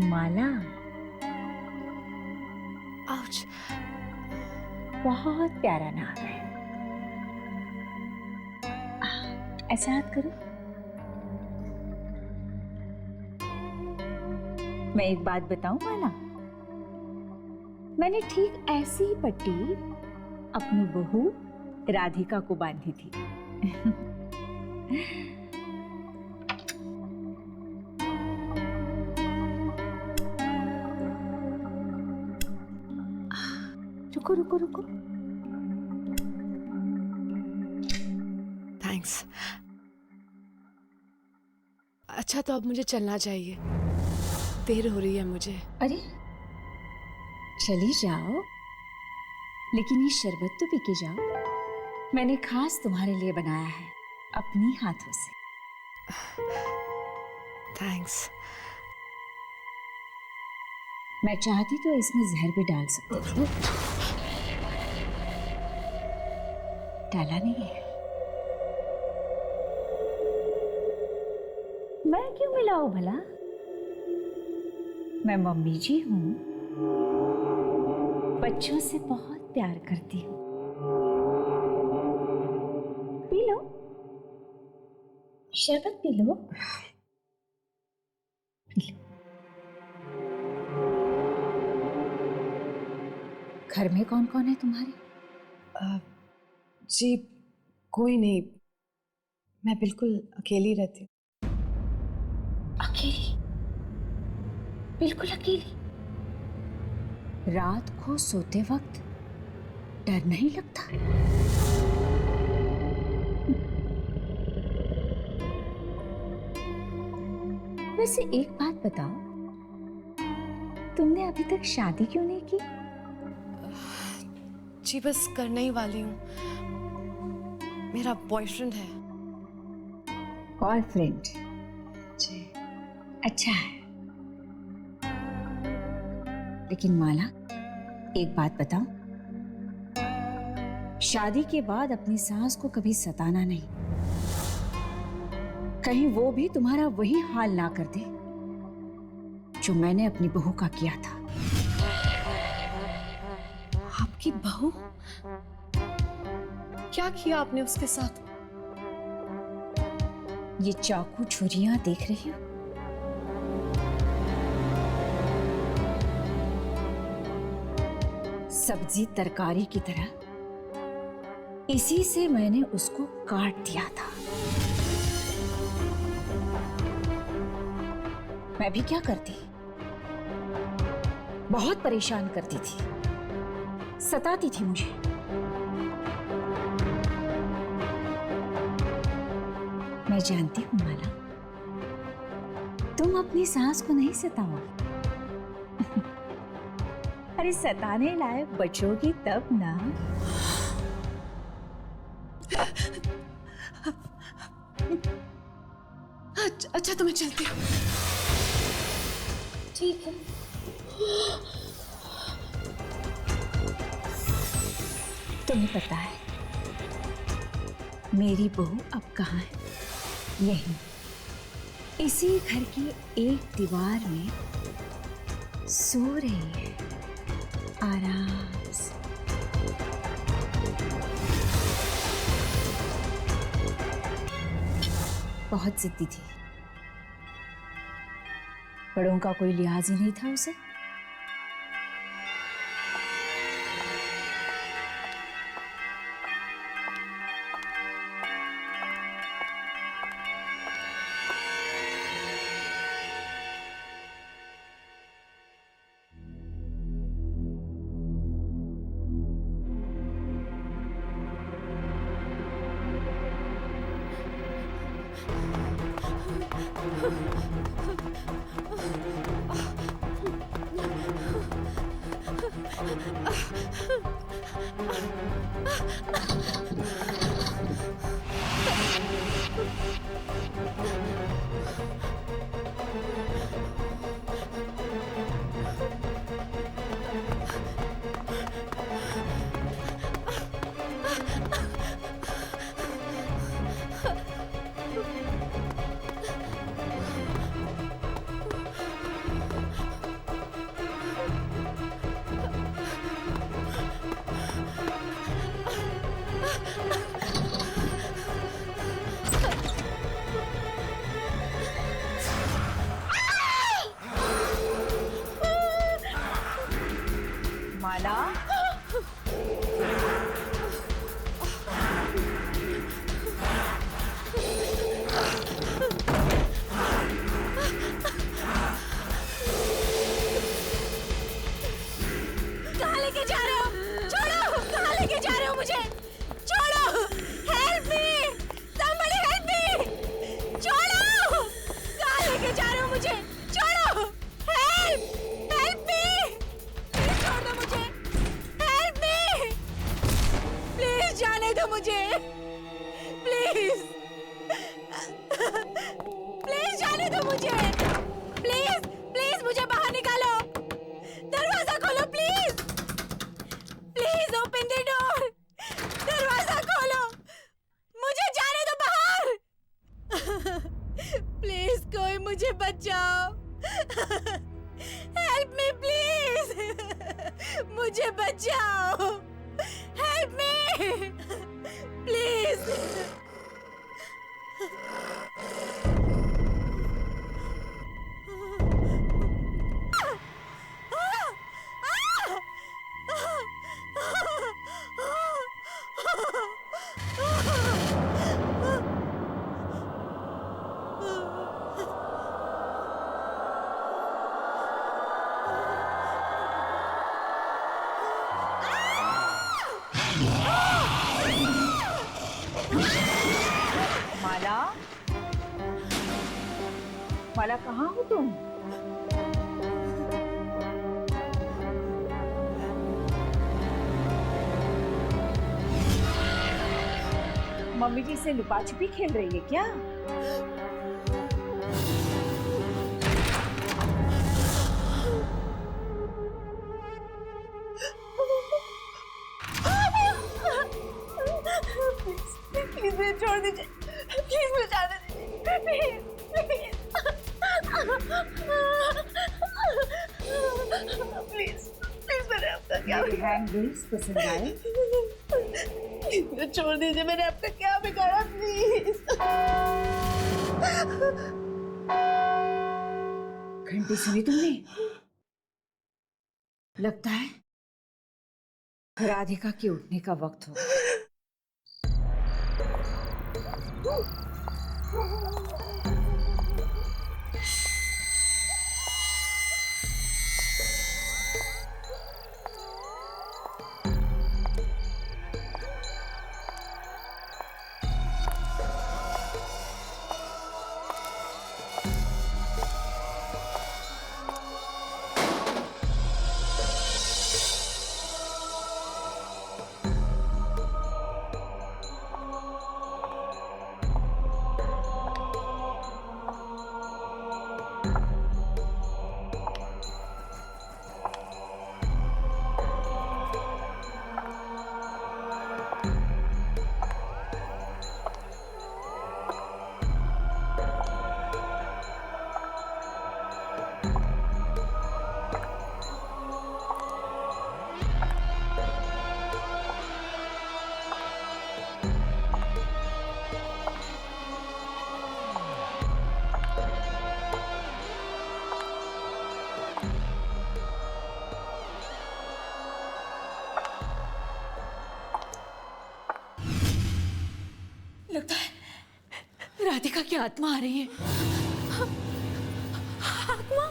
माला। Ouch. बहुत प्यारा नाम है। ऐसा हाथ करो। मैं एक बात बताऊं माला, मैंने ठीक ऐसी ही पट्टी अपनी बहू राधिका को बांधी थी। रुको रुको रुको। थैंक्स। अच्छा, तो अब मुझे चलना चाहिए, देर हो रही है मुझे। अरे चली जाओ, लेकिन ये शरबत तो पी के जाओ। मैंने खास तुम्हारे लिए बनाया है, अपनी हाथों से। थैंक्स। मैं चाहती तो इसमें जहर भी डाल सकती थी, डाला नहीं है। मैं क्यों मिलाऊं भला? मैं मम्मी जी हूं, बच्चों से बहुत प्यार करती हूं। पी लो, शरबत पी लो। P low. घर में कौन कौन है तुम्हारे? जी कोई नहीं, मैं बिल्कुल अकेली रहती हूँ। अकेली? बिल्कुल अकेली? रात को सोते वक्त डर नहीं लगता? वैसे एक बात बताओ, तुमने अभी तक शादी क्यों नहीं की? जी बस करने ही वाली हूँ, मेरा बॉयफ्रेंड है। बॉयफ्रेंड? जी। अच्छा है। लेकिन माला, एक बात बताऊं, शादी के बाद अपनी सास को कभी सताना नहीं, कहीं वो भी तुम्हारा वही हाल ना कर दे जो मैंने अपनी बहू का किया था। आपकी बहू? क्या किया आपने उसके साथ? ये चाकू छुरियां देख रही हो? सब्जी तरकारी की तरह इसी से मैंने उसको काट दिया था। मैं भी क्या करती, बहुत परेशान करती थी, सताती थी मुझे। मैं जानती हूं माला, तुम अपनी सास को नहीं सताओगी। अरे सताने लायक बचोगी तब ना। अच्छा तो मैं चलती हूँ। ठीक है। तुम्हें पता है मेरी बहू अब कहाँ है? यहीं, इसी घर की एक दीवार में सो रही है, आराम से। बहुत जिद्दी थी, बड़ों का कोई लिहाज ही नहीं था उसे। बचाओ। हेल्प मी प्लीज, मुझे बचाओ। Help me please. माला, माला कहाँ हो तुम? मम्मी जी से लुपा छुपी खेल रही है क्या? प्लीज मुझे छोड़ दीजिए, प्लीज मुझे जाने दीजिए, प्लीज प्लीज प्लीज। मैंने आपका क्या पसंद आए? मुझे छोड़ दीजिए, मैंने आपका क्या बिगाड़ा, प्लीज। घंटी सुनी तुमने? लगता है राधिका के उठने का वक्त हो। लगता है राधिका की आत्मा आ रही है। आत्मा?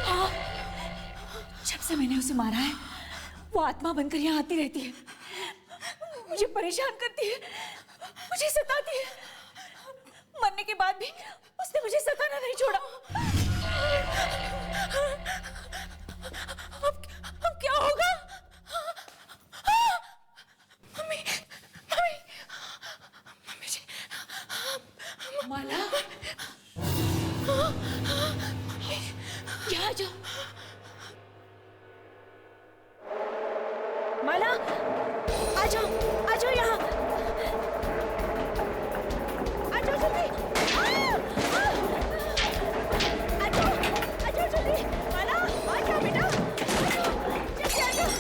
हाँ, जब से मैंने उसे मारा है वो आत्मा बनकर यहाँ आती रहती है, मुझे परेशान करती है, मुझे सताती है। मरने के बाद भी उसने मुझे सताना नहीं छोड़ा। अब क्या होगा? मम्मी, मम्मी, मम्मी जी, माला, यहाँ आ जाओ। माला, आ जाओ यहाँ, आ जाओ जल्दी, आ जाओ जल्दी, माला, आ जाओ बेटा, आ जाओ, जल्दी आ जाओ।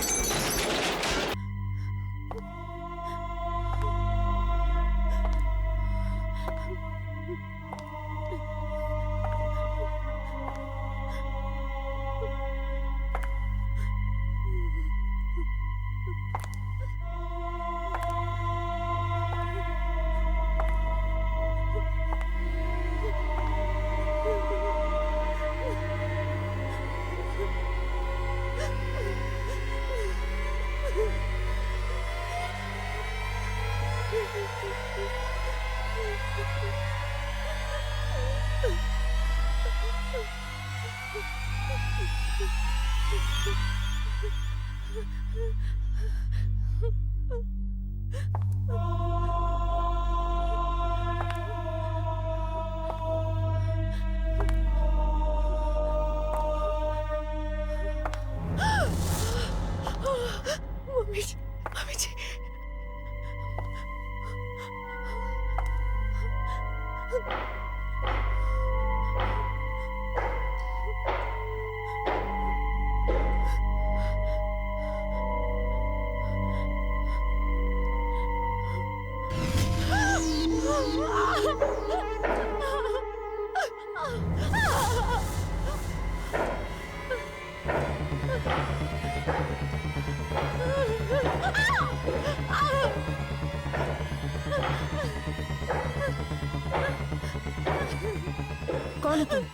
तुम?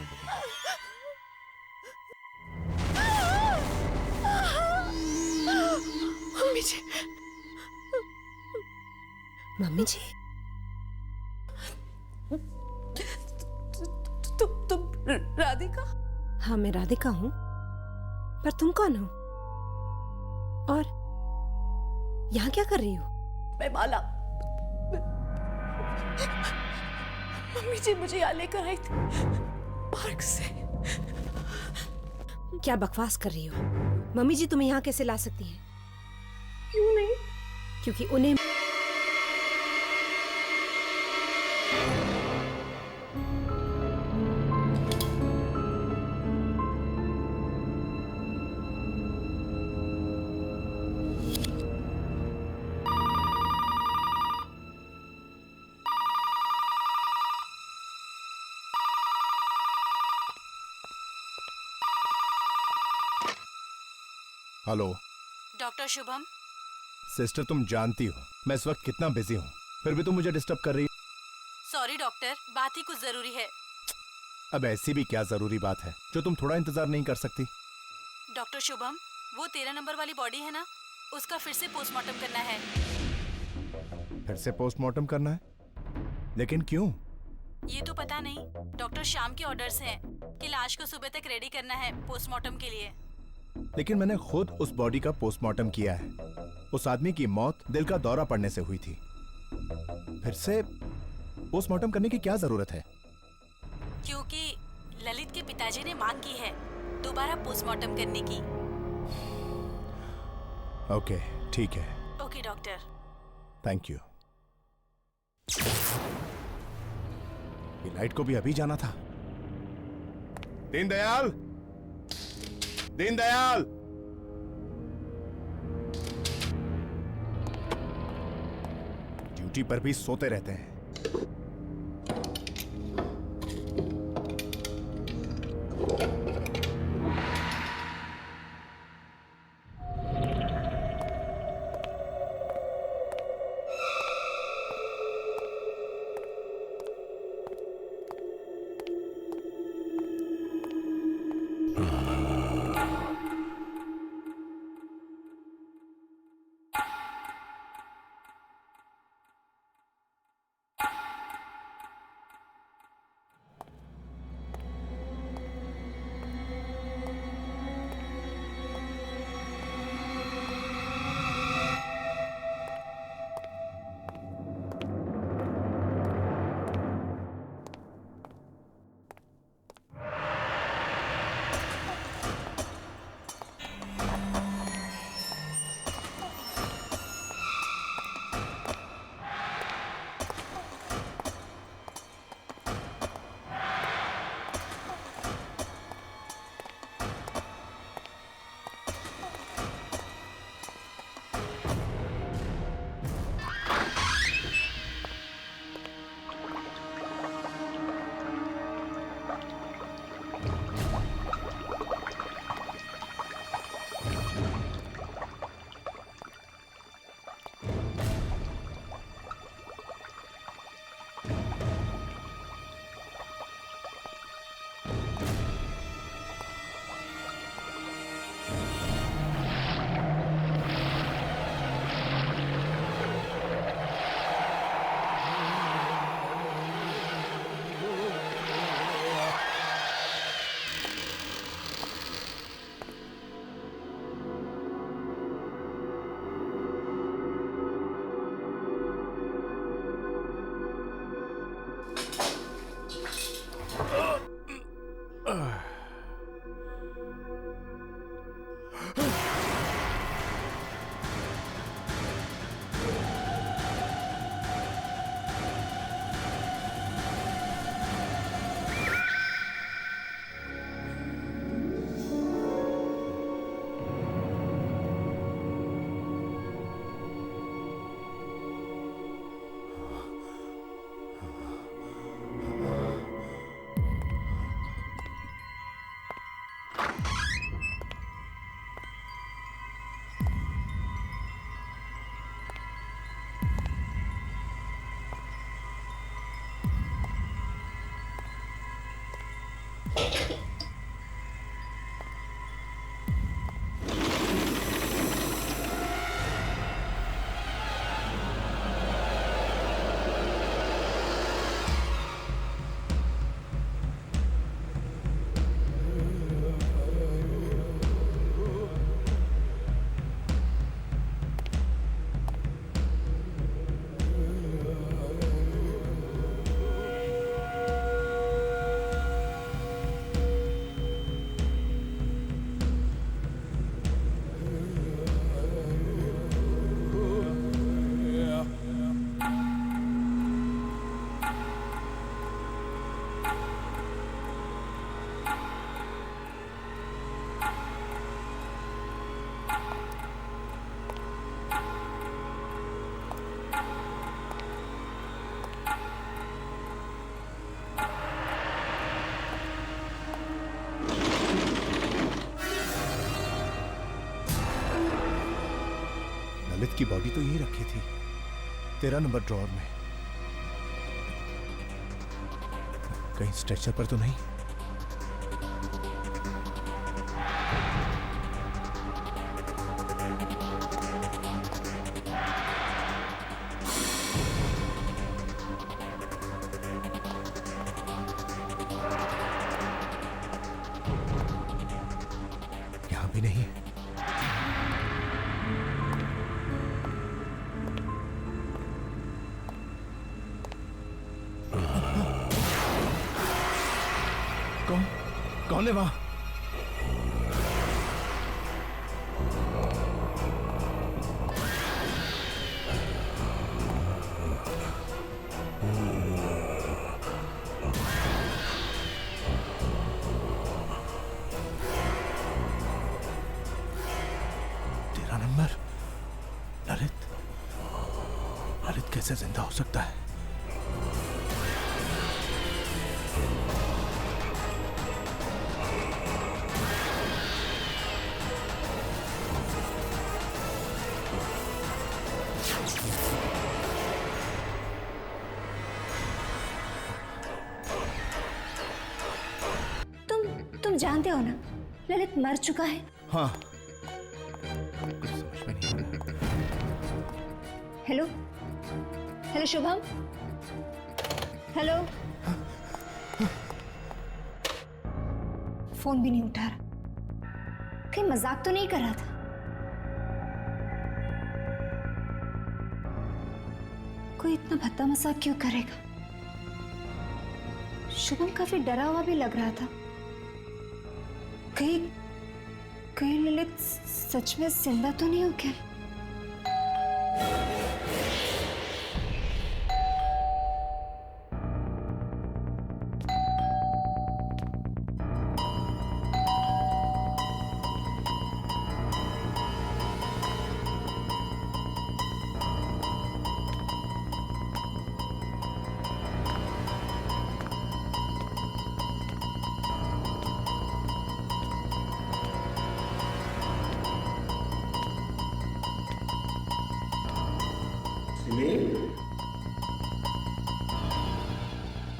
मम्मी जी, मम्मी जी, तुम राधिका? हाँ मैं राधिका हूँ, पर तुम कौन हो और यहाँ क्या कर रही हो? मैं माला। मम्मी जी मुझे यहाँ लेकर आई थी पार्क से। क्या बकवास कर रही हो? मम्मी जी तुम्हें यहाँ कैसे ला सकती हैं? क्यों नहीं? क्योंकि उन्हें हेलो डॉक्टर शुभम। सिस्टर, तुम जानती हो मैं इस वक्त कितना बिजी हूँ, फिर भी तुम मुझे डिस्टर्ब कर रही। सॉरी डॉक्टर, बात ही कुछ जरूरी है। अब ऐसी भी क्या जरूरी बात है जो तुम थोड़ा इंतजार नहीं कर सकती? डॉक्टर शुभम, वो 13 नंबर वाली बॉडी है ना, उसका फिर से पोस्टमार्टम करना है। फिर से पोस्टमार्टम करना है? लेकिन क्यों? ये तो पता नहीं, डॉक्टर श्याम के ऑर्डर्स हैं कि लाश को सुबह तक रेडी करना है पोस्टमार्टम के लिए। लेकिन मैंने खुद उस बॉडी का पोस्टमार्टम किया है। उस आदमी की मौत दिल का दौरा पड़ने से हुई थी। फिर से पोस्टमार्टम करने की क्या जरूरत है? क्योंकि ललित के पिताजी ने मांग की है दोबारा पोस्टमार्टम करने की। ओके, ठीक है। Okay doctor. Thank you. ये लाइट को भी अभी जाना था। दीनदयाल, दीनदयाल! ड्यूटी पर भी सोते रहते हैं। ललित की बॉडी तो यही रखी थी 13 नंबर ड्रॉअर में। कहीं स्ट्रेचर पर तो नहीं? यहां भी नहीं। कौन है वहां? तेरा नंबर। ललित कैसे जिंदा हो सकता है? तुम जानते हो ना ललित मर चुका है। हाँ, कुछ समझ में नहीं आ रहा। Hello hello Shubham, hello. Phone भी नहीं उठा रहा। कहीं मजाक तो नहीं कर रहा था? कोई इतना भद्दा मजाक क्यों करेगा? शुभम काफी डरा हुआ भी लग रहा था। कहीं ललित सच में जिंदा तो नहीं हो क्या?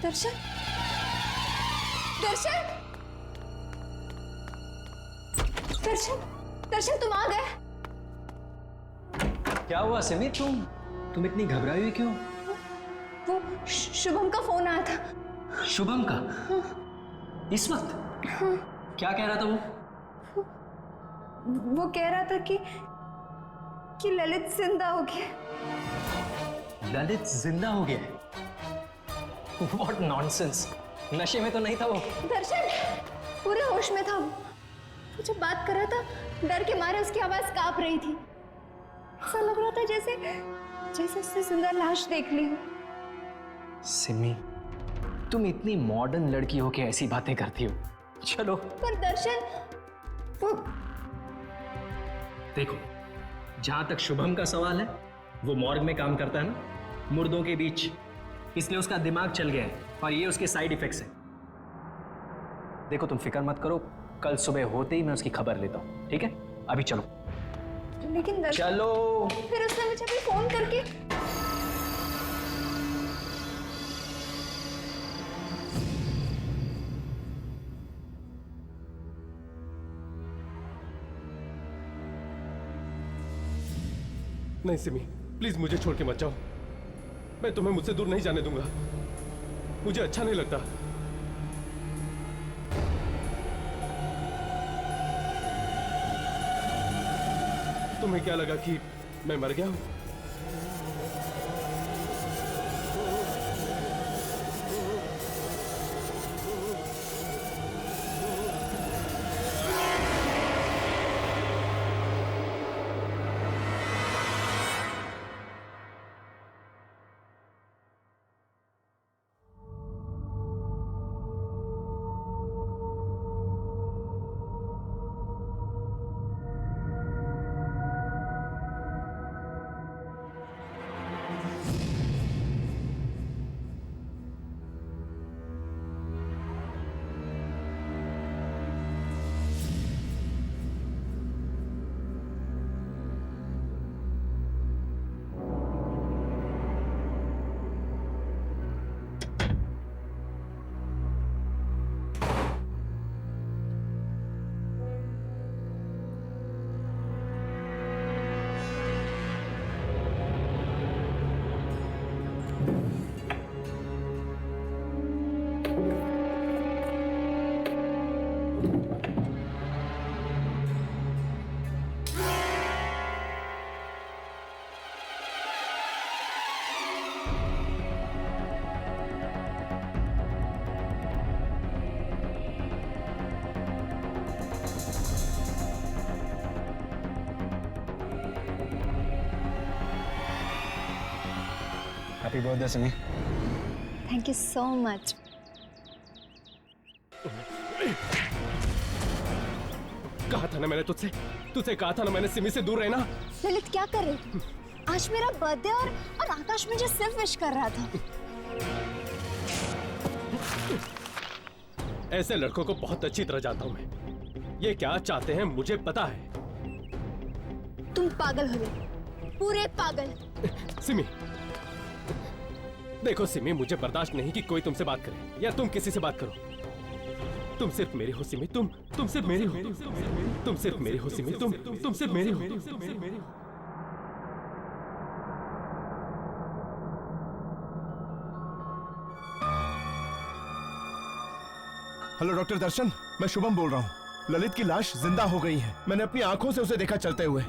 दर्शन, दर्शन, दर्शन, दर्शन, तुम आ गए। क्या हुआ सिमी? तुम इतनी घबराई हुई क्यों? वो शुभम का फोन आया था। शुभम का? इस वक्त? क्या कह रहा था वो? वो कह रहा था कि ललित जिंदा हो गया। ललित जिंदा हो गया? What nonsense! नशे में तो नहीं था वो? दर्शन पूरे होश में था। वो जब बात कर रहा था डर के मारे उसकी आवाज कांप रही थी। ऐसा लग रहा था जैसे उसने सुंदर लाश देख ली हो। सिमी, तुम इतनी मॉडर्न लड़की हो के ऐसी बातें करती हो। चलो। पर दर्शन वो देखो, जहां तक शुभम का सवाल है, वो मॉर्ग में काम करता है ना, मुर्दों के बीच, इसलिए उसका दिमाग चल गया है और ये उसके साइड इफेक्ट्स हैं। देखो तुम फिक्र मत करो, कल सुबह होते ही मैं उसकी खबर लेता हूँ, ठीक है? अभी चलो। लेकिन दर्शन, चलो। फिर उसने मुझे भी फोन करके नहीं सिमी, प्लीज मुझे छोड़ के मत जाओ। मैं तुम्हें मुझसे दूर नहीं जाने दूंगा। मुझे अच्छा नहीं लगता। तुम्हें क्या लगा कि मैं मर गया हूं? Happy birthday Simi. Thank you so much. कहा था ना मैंने तुझसे कहा था ना मैंने सिमी से दूर रहना। ललित क्या कर रहे थे? आज मेरा बर्थडे और आकाश मुझे सिर्फ विश कर रहा था। ऐसे लड़कों को बहुत अच्छी तरह जानता हूं मैं। ये क्या चाहते हैं मुझे पता है। तुम पागल हो गए, पूरे पागल। सिमी, देखो सिमी, मुझे बर्दाश्त नहीं कि कोई तुमसे बात करे या तुम किसी से बात करो। तुम सिर्फ मेरी हो सिमी, तुम सिर्फ मेरी हो। तुम सिर्फ मेरी हो सिमी, तुम सिर्फ मेरी हो। हेलो डॉक्टर दर्शन, मैं शुभम बोल रहा हूँ। ललित की लाश जिंदा हो गई है। मैंने अपनी आंखों से उसे देखा चलते हुए।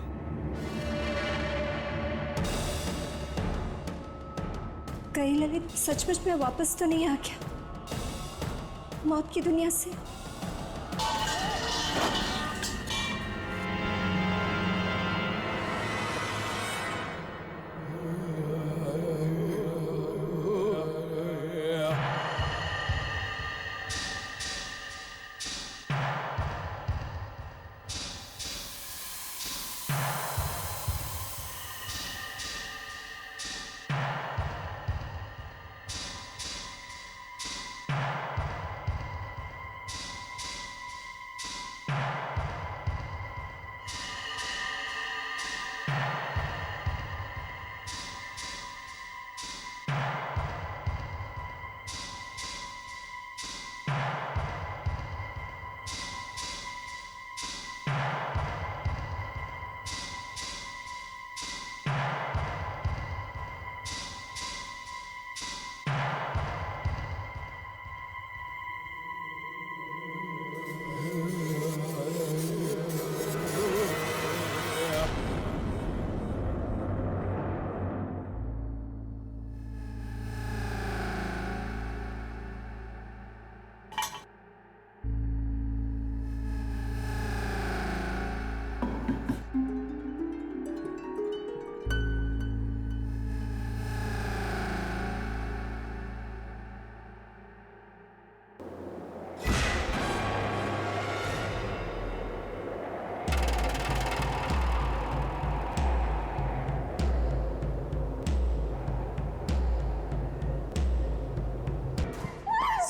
कहीं ललित सचमुच में वापस तो नहीं आ गया मौत की दुनिया से?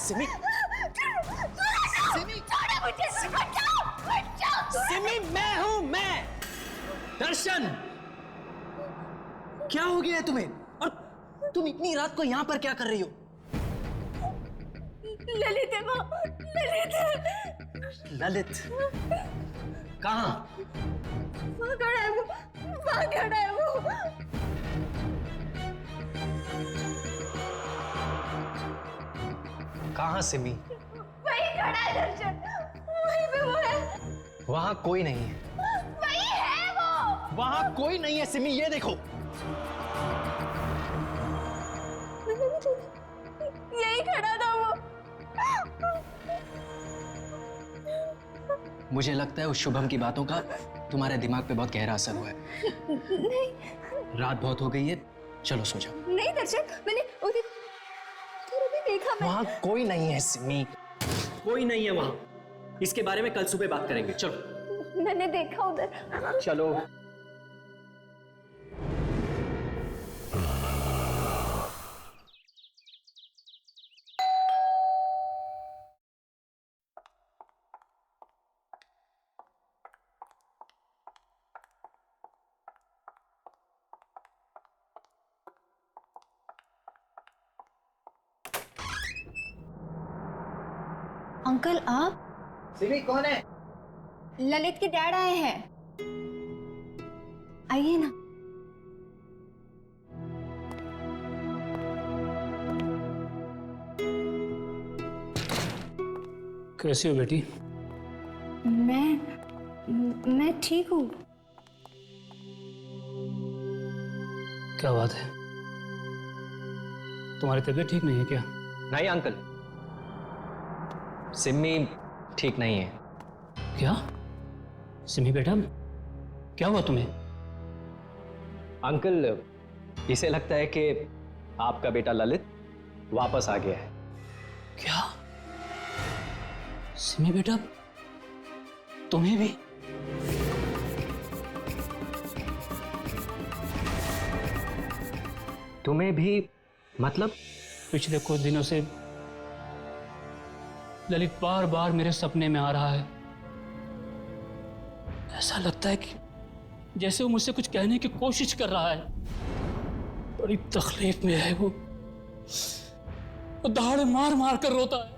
सिमी, सिमी, मैं हूं, मैं दर्शन। क्या हो गया है तुम्हें? और तुम इतनी रात को यहाँ पर क्या कर रही हो? ललित है माँ, ललित है। ललित कहाँ? वहाँ खड़ा है वो। वहाँ खड़ा है वो। कहाँ सिमी? वही खड़ा है दर्शन, वहीं पे वो है। वहां कोई नहीं है। वही है वो। वहां कोई नहीं है सिमी, ये देखो। यही खड़ा था वो। मुझे लगता है उस शुभम की बातों का तुम्हारे दिमाग पे बहुत गहरा असर हुआ है। नहीं रात बहुत हो गई है, चलो सो जाओ। नहीं दर्शन, मैंने उधर देखा। वहां कोई नहीं है सिमी, कोई नहीं है वहां। इसके बारे में कल सुबह बात करेंगे, चलो। मैंने देखा उधर। चलो। अंकल आप? सिमी कौन है? ललित के डैड आए हैं, आइए ना। कैसी हो बेटी? मैं ठीक हूँ। क्या बात है, तुम्हारी तबीयत ठीक नहीं है क्या? नहीं अंकल, सिमी ठीक नहीं है। क्या? सिमी बेटा, क्या हुआ तुम्हें? अंकल, इसे लगता है कि आपका बेटा ललित वापस आ गया है। क्या? सिमी बेटा, तुम्हें भी? तुम्हें भी? मतलब? पिछले कुछ दिनों से ललित बार बार मेरे सपने में आ रहा है। ऐसा लगता है कि जैसे वो मुझसे कुछ कहने की कोशिश कर रहा है। बड़ी तकलीफ में है वो दहाड़े मार मार कर रोता है।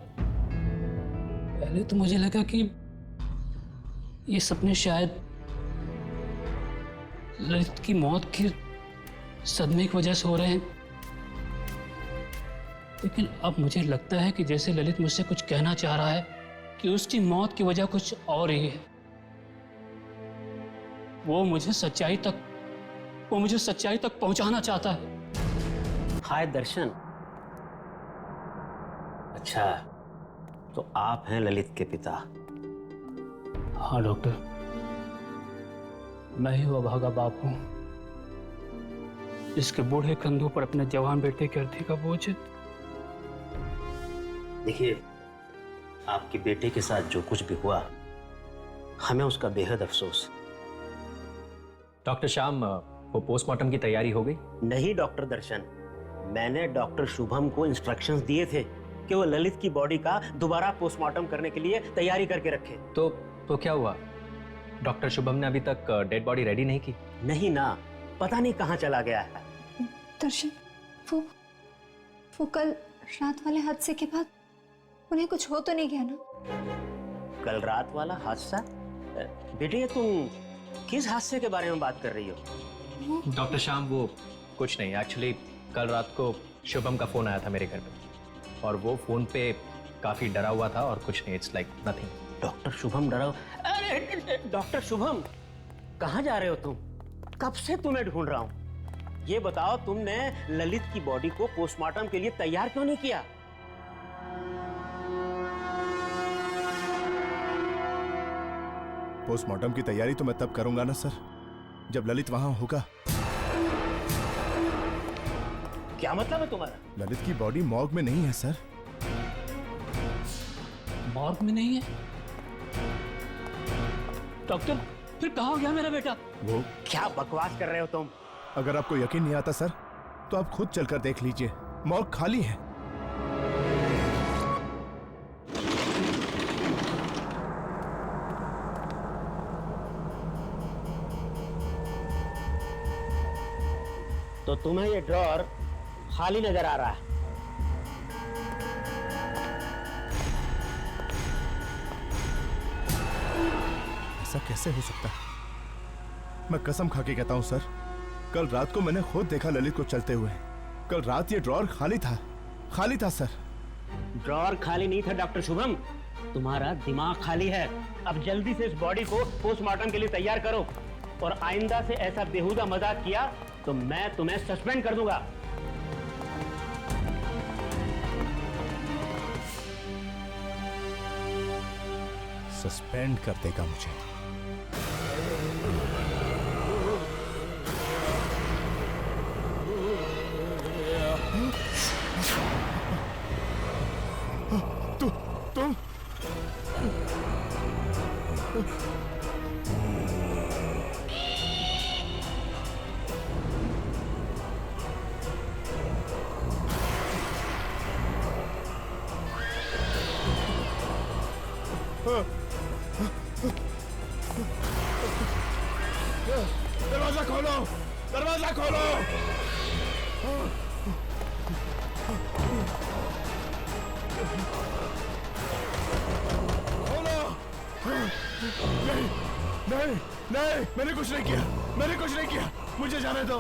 पहले तो मुझे लगा कि ये सपने शायद ललित की मौत के सदमे की वजह से हो रहे हैं, लेकिन अब मुझे लगता है कि जैसे ललित मुझसे कुछ कहना चाह रहा है कि उसकी मौत की वजह कुछ और ही है। वो मुझे सच्चाई तक पहुंचाना चाहता है। हाय दर्शन। अच्छा, तो आप हैं ललित के पिता? हाँ डॉक्टर, मैं ही वो अभागा बाप हूं जिसके बूढ़े कंधों पर अपने जवान बेटे के अर्थी का बोझ है। देखिए, आपके बेटे के साथ जो कुछ भी हुआ, हमें उसका बेहद अफसोस। डॉक्टर श्याम, वो पोस्टमार्टम की तैयारी हो गई? नहीं डॉक्टर दर्शन, मैंने डॉक्टर शुभम को इंस्ट्रक्शंस दिए थे कि वो ललित की बॉडी का दोबारा पोस्टमार्टम करने के लिए तैयारी करके रखे। तो क्या हुआ? डॉक्टर शुभम ने अभी तक डेड बॉडी रेडी नहीं की? नहीं ना, पता नहीं कहाँ चला गया है। दर्शन, वो कल रात वाले हादसे के बाद उन्हें कुछ हो तो नहीं गया ना? कल रात वाला हादसा? बेटे, ये तुम किस हादसे के बारे में बात कर रही हो? डॉक्टर श्याम, वो कुछ नहीं। एक्चुअली कल रात को शुभम का फोन आया था मेरे घर पे, और वो फोन पे काफी डरा हुआ था और कुछ नहीं। It's like nothing. Doctor Shubham डरा? अरे डॉक्टर शुभम, कहाँ जा रहे हो तुम? कब से तुम्हें ढूंढ रहा हूँ। ये बताओ, तुमने ललित की बॉडी को पोस्टमार्टम के लिए तैयार क्यों नहीं किया? पोस्टमार्टम की तैयारी तो मैं तब करूंगा ना सर, जब ललित वहां होगा। क्या मतलब है तुम्हारा? ललित की बॉडी मॉर्ग में नहीं है सर। मॉर्ग में नहीं है? डॉक्टर, फिर कहाँ हो गया मेरा बेटा? वो क्या बकवास कर रहे हो तुम? अगर आपको यकीन नहीं आता सर, तो आप खुद चलकर देख लीजिए, मॉर्ग खाली है। तो तुम्हें ये ड्रॉर खाली नजर आ रहा है? ऐसा कैसे हो सकता है? मैं कसम खा के कहता हूँ सर, कल रात को मैंने खुद देखा ललित को चलते हुए। कल रात ये ड्रॉअर खाली था सर। ड्रॉअर खाली नहीं था डॉक्टर शुभम, तुम्हारा दिमाग खाली है। अब जल्दी से इस बॉडी को पोस्टमार्टम के लिए तैयार करो, और आइंदा से ऐसा बेहुदा मजाक किया तो मैं तुम्हें सस्पेंड कर दूंगा। सस्पेंड कर देगा मुझे? तुम दरवाजा खोलो, दरवाजा खोलो। खोलो। नहीं, मैंने कुछ नहीं किया, मुझे जाने दो।